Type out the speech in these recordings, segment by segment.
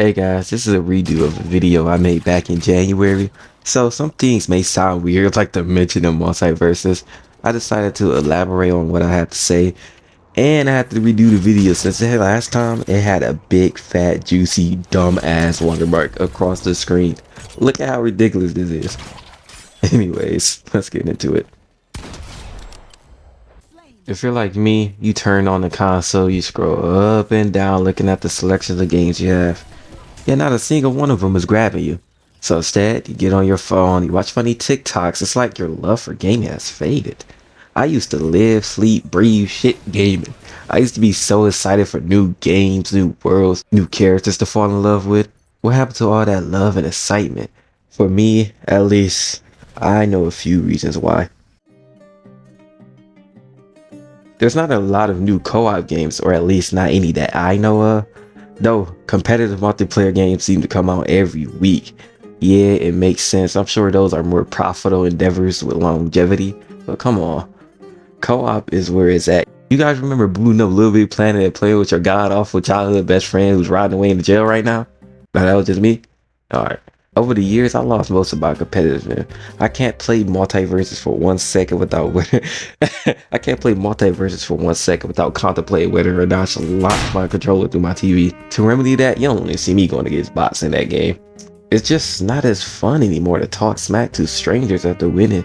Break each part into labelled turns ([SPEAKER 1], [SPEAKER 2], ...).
[SPEAKER 1] Hey guys, this is a redo of a video I made back in January. So some things may sound weird, like the mention of multiverses. I decided to elaborate on what I had to say, and I had to redo the video since the last time it had a big, fat, juicy, dumb ass watermark across the screen. Look at how ridiculous this is. Anyways, let's get into it. If you're like me, you turn on the console, you scroll up and down looking at the selections of games you have. Yeah, not a single one of them is grabbing you. So instead, you get on your phone, you watch funny TikToks. It's like your love for gaming has faded. I used to live, sleep, breathe, shit gaming. I used to be so excited for new games, new worlds, new characters to fall in love with. What happened to all that love and excitement? For me, at least, I know a few reasons why. There's not a lot of new co-op games, or at least not any that I know of. Though competitive multiplayer games seem to come out every week. Yeah, it makes sense. I'm sure those are more profitable endeavors with longevity. But come on, co-op is where it's at. You guys remember booting up Little Big Planet and playing with your god awful childhood best friend who's riding away into jail right now? No, that was just me? Alright. Over the years, I lost most of my competitiveness. I can't play multiverses for 1 second without I can't play multiverses for 1 second without contemplating whether or not I should launch my controller through my TV. To remedy that, you don't only see me going against bots in that game. It's just not as fun anymore to talk smack to strangers after winning.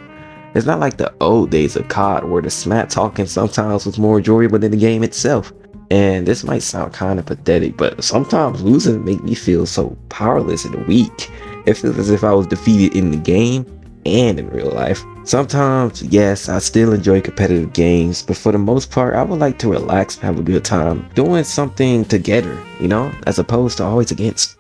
[SPEAKER 1] It's not like the old days of COD where the smack talking sometimes was more enjoyable than the game itself. And this might sound kind of pathetic, but sometimes losing make me feel so powerless and weak. It feels as if I was defeated in the game and in real life. Sometimes, yes, I still enjoy competitive games, but for the most part, I would like to relax and have a good time doing something together, as opposed to always against.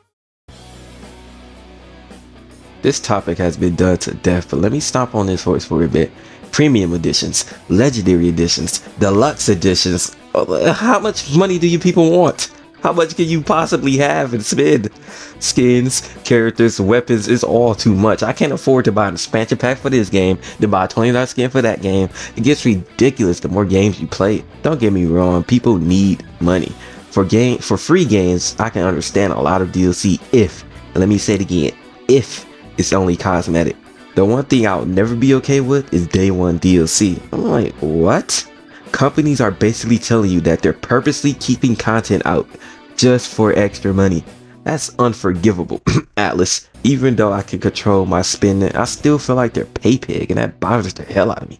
[SPEAKER 1] This topic has been done to death, but let me stomp on this horse for a bit. Premium editions, legendary editions, deluxe editions. How much money do you people want? How much can you possibly have and spend? Skins, characters, weapons, it's all too much. I can't afford to buy an expansion pack for this game, to buy a $20 skin for that game. It gets ridiculous the more games you play. Don't get me wrong, people need money. For free games, I can understand a lot of DLC if, and let me say it again, if it's only cosmetic. The one thing I'll never be okay with is day one DLC. I'm like, what? Companies are basically telling you that they're purposely keeping content out just for extra money. That's unforgivable, Atlas. Even though I can control my spending, I still feel like they're pay pig, and that bothers the hell out of me.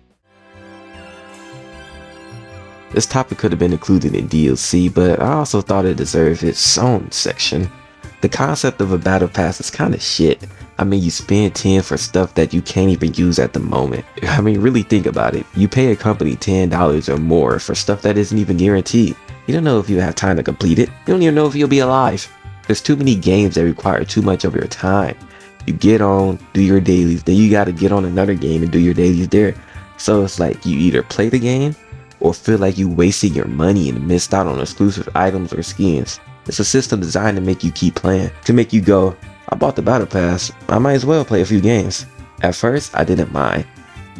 [SPEAKER 1] This topic could have been included in DLC, but I also thought it deserved its own section. The concept of a battle pass is kind of shit. I mean, you spend 10 for stuff that you can't even use at the moment. I mean, really think about it. You pay a company $10 or more for stuff that isn't even guaranteed. You don't know if you have time to complete it. You don't even know if you'll be alive. There's too many games that require too much of your time. You get on, do your dailies, then you gotta get on another game and do your dailies there. So it's like you either play the game or feel like you wasted your money and missed out on exclusive items or skins. It's a system designed to make you keep playing, to make you go, I bought the battle pass, I might as well play a few games. At first, I didn't mind,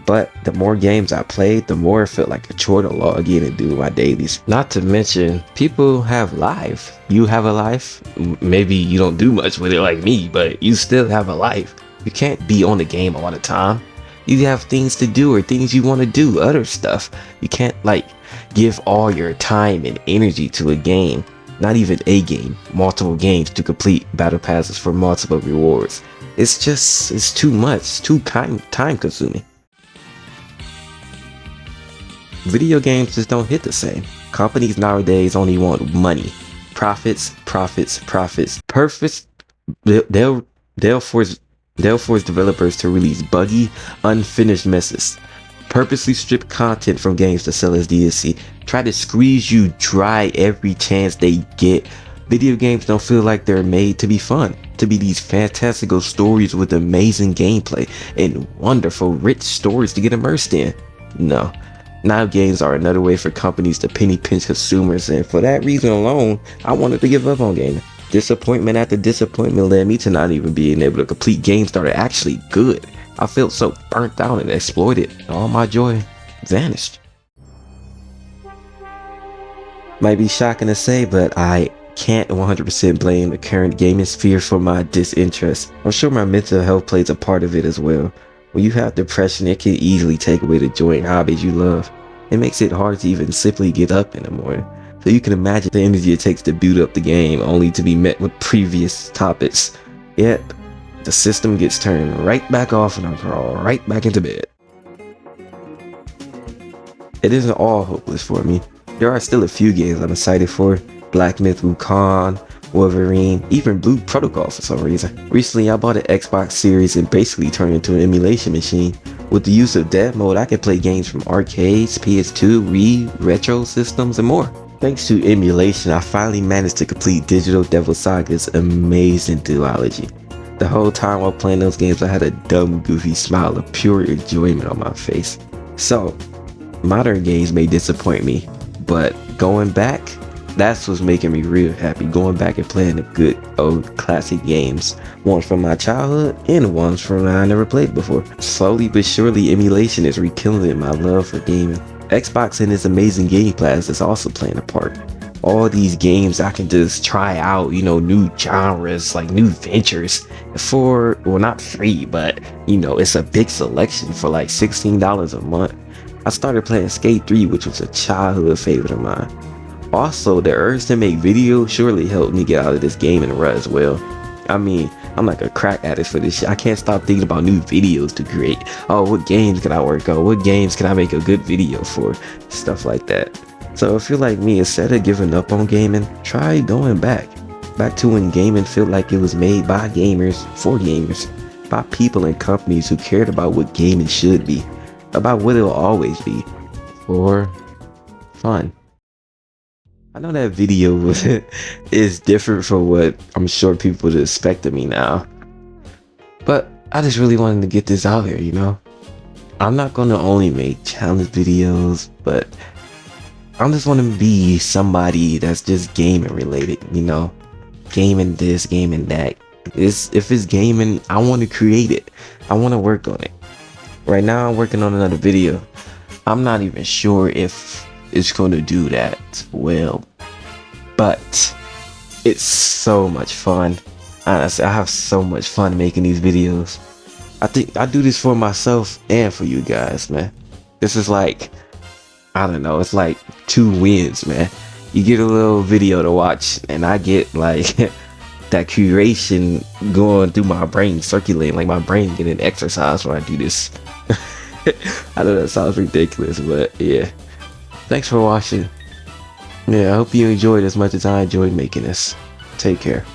[SPEAKER 1] but the more games I played, the more it felt like a chore to log in and do my dailies. Not to mention, people have life. You have a life. Maybe you don't do much with it like me, but you still have a life. You can't be on the game all the time. You have things to do or things you want to do, other stuff. You can't give all your time and energy to a game. Not even a game, multiple games to complete battle passes for multiple rewards. It's too much, too time consuming. Video games just don't hit the same. Companies nowadays only want money. Profits. They'll force developers to release buggy, unfinished messes. Purposely strip content from games to sell as DLC. Try to squeeze you dry every chance they get. Video games don't feel like they're made to be fun, to be these fantastical stories with amazing gameplay and wonderful, rich stories to get immersed in. No. Now games are another way for companies to penny pinch consumers, and for that reason alone, I wanted to give up on gaming. Disappointment after disappointment led me to not even being able to complete games that are actually good. I felt so burnt out and exploited, and all my joy vanished. Might be shocking to say, but I Can't 100% blame the current gaming sphere for my disinterest. I'm sure my mental health plays a part of it as well. When you have depression, it can easily take away the joy in hobbies you love. It makes it hard to even simply get up in the morning. So you can imagine the energy it takes to boot up the game only to be met with previous topics. Yet, the system gets turned right back off and I crawl right back into bed. It isn't all hopeless for me. There are still a few games I'm excited for. Black Myth Wukong, Wolverine, even Blue Protocol for some reason. Recently I bought an Xbox Series and basically turned it into an emulation machine. With the use of dev mode, I can play games from arcades, PS2, Wii, retro systems, and more. Thanks to emulation, I finally managed to complete Digital Devil Saga's amazing duology. The whole time while playing those games, I had a dumb, goofy smile of pure enjoyment on my face. So, modern games may disappoint me, but going back, that's what's making me real happy. Going back and playing the good old classic games. Ones from my childhood and ones from I never played before. Slowly but surely, emulation is rekindling my love for gaming. Xbox and its amazing Game Pass is also playing a part. All these games I can just try out, new genres, like new ventures for, well, not free, but it's a big selection for like $16 a month. I started playing Skate 3, which was a childhood favorite of mine. Also, the urge to make videos surely helped me get out of this gaming rut as well. I mean, I'm like a crack addict for this shit. I can't stop thinking about new videos to create. Oh, what games can I work on? What games can I make a good video for? Stuff like that. So if you're like me, instead of giving up on gaming, try going back. Back to when gaming felt like it was made by gamers, for gamers. By people and companies who cared about what gaming should be. About what it'll always be. For fun. I know that video is different from what I'm sure people would expect of me now. But I just really wanted to get this out here, I'm not going to only make challenge videos, but I just want to be somebody that's just gaming related, Gaming this, gaming that. If it's gaming, I want to create it. I want to work on it. Right now I'm working on another video. I'm not even sure if it's going to do that well, but it's so much fun. Honestly, I have so much fun making these videos. I think I do this for myself and for you guys, man. This is like, I don't know, it's like 2 wins, man. You get a little video to watch and I get like that curation going through my brain, circulating, like my brain getting exercise when I do this. I know that sounds ridiculous, but yeah. Thanks for watching. Yeah, I hope you enjoyed as much as I enjoyed making this. Take care.